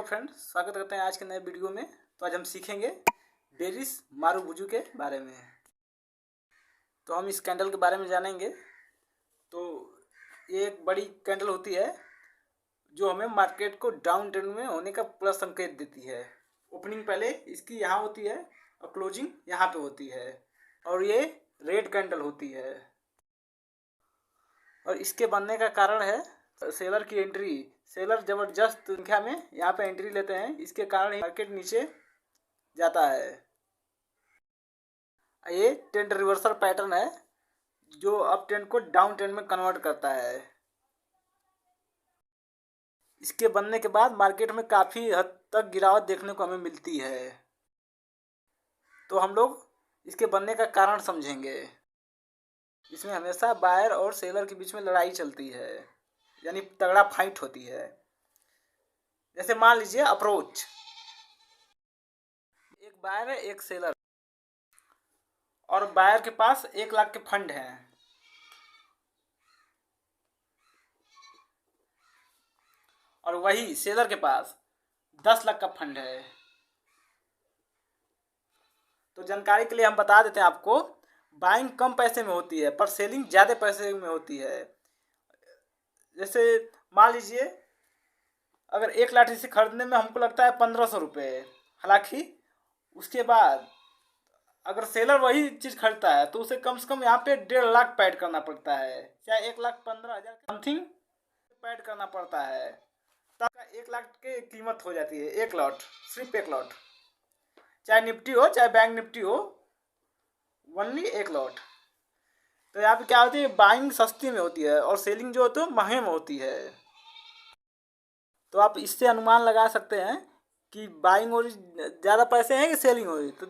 Friends, स्वागत करते हैं आज के नए वीडियो में। तो आज हम सीखेंगे बेरिस मारुबुजू के बारे में। तो हम इस कैंडल के बारे में जानेंगे। तो ये एक बड़ी कैंडल होती है जो हमें मार्केट को डाउन ट्रेंड में होने का पूरा संकेत देती है। ओपनिंग पहले इसकी यहाँ होती है और क्लोजिंग यहाँ पे होती है, और ये रेड कैंडल होती है। और इसके बनने का कारण है सेलर की एंट्री। सेलर जबरदस्त संख्या में यहाँ पे एंट्री लेते हैं, इसके कारण मार्केट नीचे जाता है। ये ट्रेंड रिवर्सल पैटर्न है जो अप ट्रेंड को डाउन ट्रेंड में कन्वर्ट करता है। इसके बनने के बाद मार्केट में काफ़ी हद तक गिरावट देखने को हमें मिलती है। तो हम लोग इसके बनने का कारण समझेंगे। इसमें हमेशा बायर और सेलर के बीच में लड़ाई चलती है, यानी तगड़ा फाइट होती है। जैसे मान लीजिए अप्रोच, एक बायर है एक सेलर, और बायर के पास 1 लाख के फंड हैं और वही सेलर के पास 10 लाख का फंड है। तो जानकारी के लिए हम बता देते हैं आपको, बाइंग कम पैसे में होती है पर सेलिंग ज़्यादा पैसे में होती है। जैसे मान लीजिए अगर 1 लाख इसे खरीदने में हमको लगता है 1500 रुपये, हालांकि उसके बाद अगर सेलर वही चीज़ खरीदता है तो उसे कम से कम यहाँ पे 1.5 लाख पैड करना पड़ता है, चाहे 1,15,000 समथिंग पैड करना पड़ता है, तब 1 लाख की कीमत हो जाती है। एक लॉट, सिर्फ एक लॉट, चाहे निफ्टी हो चाहे बैंक निफ्टी हो, ओनली एक लॉट। तो यहाँ पे क्या होती है, बाइंग सस्ती में होती है और सेलिंग जो होती है महंगे में होती है। तो आप इससे अनुमान लगा सकते हैं कि बाइंग हो रही ज़्यादा पैसे हैं कि सेलिंग हो रही। तो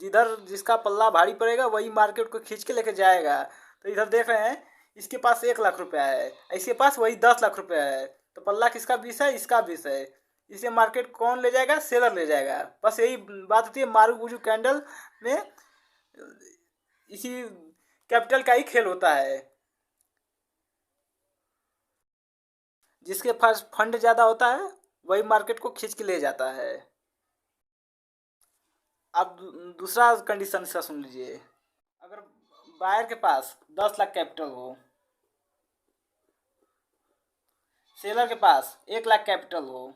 जिधर जिसका पल्ला भारी पड़ेगा वही मार्केट को खींच के लेके जाएगा। तो इधर देख रहे हैं इसके पास 1 लाख रुपया है, इसके पास वही 10 लाख रुपया है, तो पल्ला किसका 20 है, इसका 20 है। इसे मार्केट कौन ले जाएगा, सेलर ले जाएगा। बस यही बात होती है मारुबुजू कैंडल में, इसी कैपिटल का ही खेल होता है। जिसके पास फंड ज़्यादा होता है वही मार्केट को खींच के ले जाता है। अब दूसरा कंडीशन इसका सुन लीजिए। अगर बायर के पास 10 लाख कैपिटल हो, सेलर के पास 1 लाख कैपिटल हो,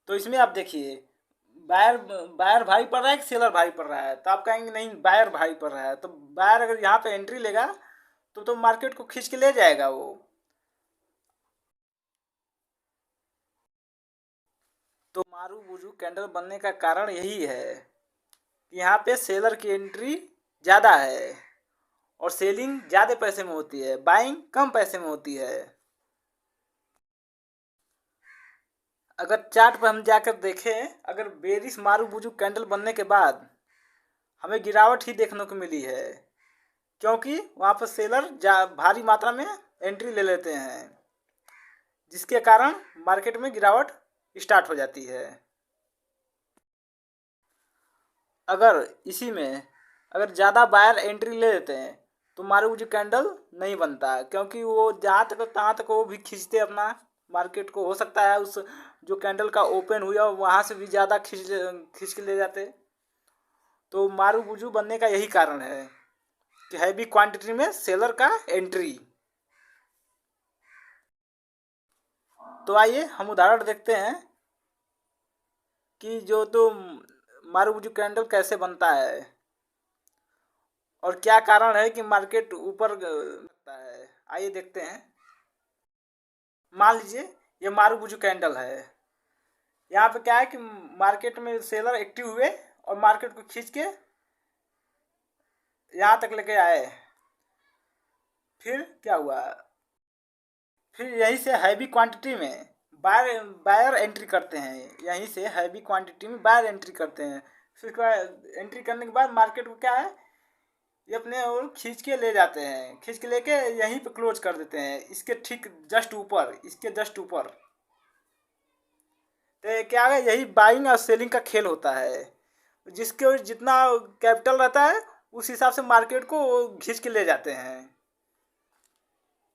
तो इसमें आप देखिए बायर बायर भारी पड़ रहा है कि सेलर भारी पड़ रहा है। तो आप कहेंगे नहीं, बायर भारी पड़ रहा है। तो बायर अगर यहाँ पे एंट्री लेगा तो मार्केट को खींच के ले जाएगा वो। तो मारुबुजू कैंडल बनने का कारण यही है कि यहाँ पे सेलर की एंट्री ज़्यादा है और सेलिंग ज़्यादा पैसे में होती है, बाइंग कम पैसे में होती है। अगर चार्ट पर हम जाकर देखें, अगर बेरिस मारुबुजू कैंडल बनने के बाद हमें गिरावट ही देखने को मिली है, क्योंकि वहाँ पर सेलर भारी मात्रा में एंट्री ले लेते हैं, जिसके कारण मार्केट में गिरावट स्टार्ट हो जाती है। अगर इसी में अगर ज़्यादा बायर एंट्री ले लेते हैं तो मारुबुजू कैंडल नहीं बनता, क्योंकि वो जहाँ तक तहाँ तक वो भी खींचते अपना मार्केट को। हो सकता है उस जो कैंडल का ओपन हुआ वहाँ से भी ज़्यादा खींच के ले जाते। तो मारुबुजू बनने का यही कारण है कि हैवी क्वांटिटी में सेलर का एंट्री। तो आइए हम उदाहरण देखते हैं कि जो तो मारुबुजू कैंडल कैसे बनता है और क्या कारण है कि मार्केट ऊपर लगता है। आइए देखते हैं। मान लीजिए ये मारुबुजू कैंडल है। यहाँ पे क्या है कि मार्केट में सेलर एक्टिव हुए और मार्केट को खींच के यहाँ तक लेके आए। फिर क्या हुआ, फिर यहीं से हैवी क्वांटिटी में बायर एंट्री करते हैं, यहीं से हैवी क्वांटिटी में बायर एंट्री करते हैं। फिर एंट्री करने के बाद मार्केट को क्या है, ये अपने और खींच के ले जाते हैं, खींच के लेके यहीं पे क्लोज कर देते हैं, इसके ठीक जस्ट ऊपर, इसके जस्ट ऊपर। तो क्या है, यही बाइंग और सेलिंग का खेल होता है। जिसके जितना कैपिटल रहता है उस हिसाब से मार्केट को खींच के ले जाते हैं।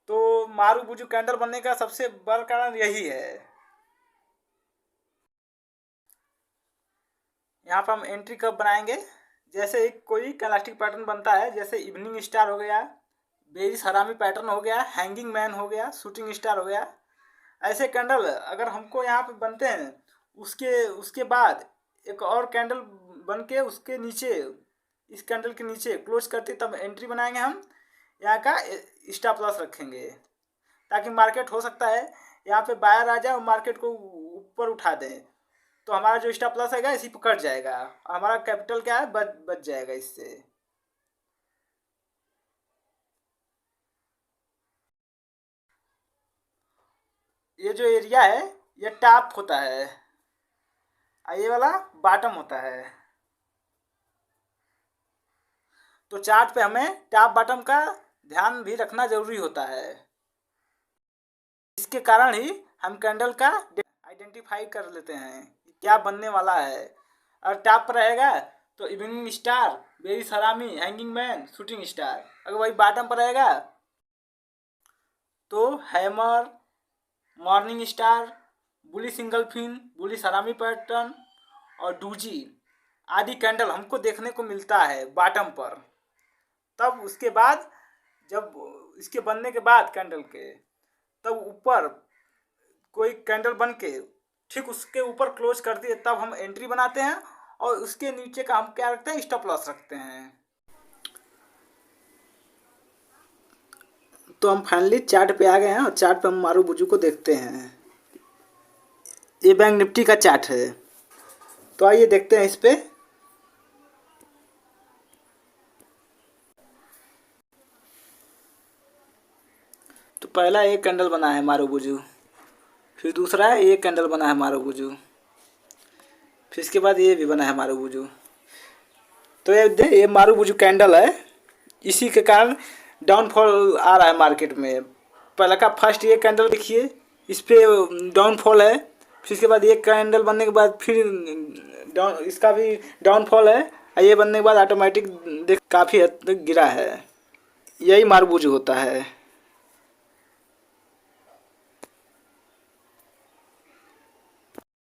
तो मारूबुजू कैंडल बनने का सबसे बड़ा कारण यही है। यहाँ पर हम एंट्री कब बनाएंगे, जैसे एक कोई कैलास्टिक पैटर्न बनता है, जैसे इवनिंग स्टार हो गया, बेरिस हरामी पैटर्न हो गया, हैंगिंग मैन हो गया, शूटिंग स्टार हो गया, ऐसे कैंडल अगर हमको यहाँ पे बनते हैं, उसके बाद एक और कैंडल बन के उसके नीचे, इस कैंडल के नीचे क्लोज करते तब एंट्री बनाएंगे हम, यहाँ का स्टॉप लॉस रखेंगे, ताकि मार्केट हो सकता है यहाँ पे बायर आ जाए और मार्केट को ऊपर उठा दें, तो हमारा जो स्टॉप लॉस आएगा इसी पर कट जाएगा, हमारा कैपिटल क्या है बच जाएगा इससे। ये जो एरिया है ये टॉप होता है और ये वाला बॉटम होता है। तो चार्ट पे हमें टॉप बॉटम का ध्यान भी रखना जरूरी होता है। इसके कारण ही हम कैंडल का आइडेंटिफाई कर लेते हैं कि क्या बनने वाला है। और टॉप पर रहेगा तो इवनिंग स्टार, बेरिस हरामी, हैंगिंग मैन, शूटिंग स्टार। अगर वही बॉटम पर रहेगा तो हैमर, मॉर्निंग स्टार, बुली सिंगल फिन, बुली हरामी पैटर्न और डूजी आदि कैंडल हमको देखने को मिलता है बॉटम पर। तब उसके बाद जब इसके बनने के बाद कैंडल के, तब ऊपर कोई कैंडल बन के ठीक उसके ऊपर क्लोज कर दिए, तब हम एंट्री बनाते हैं और उसके नीचे का हम क्या रखते हैं, स्टॉप लॉस रखते हैं। तो हम फाइनली चार्ट पे आ गए हैं और चार्ट पे हम मारूबुजू को देखते हैं। ये बैंक निफ्टी का चार्ट है, तो आइए देखते हैं इस पे। तो पहला एक कैंडल बना है मारूबुजू, फिर दूसरा है एक कैंडल बना है मारूबुजू, फिर इसके बाद ये भी बना है मारूबुजू। तो ये मारूबुजू कैंडल है, इसी के कारण डाउनफॉल आ रहा है मार्केट में। पहला का फर्स्ट ये कैंडल देखिए, इस पे डाउनफॉल है, फिर इसके बाद ये कैंडल बनने के बाद फिर इसका भी डाउनफॉल है, और ये बनने के बाद ऑटोमेटिक काफ़ी हद तक गिरा है। यही मारूबुजू होता है।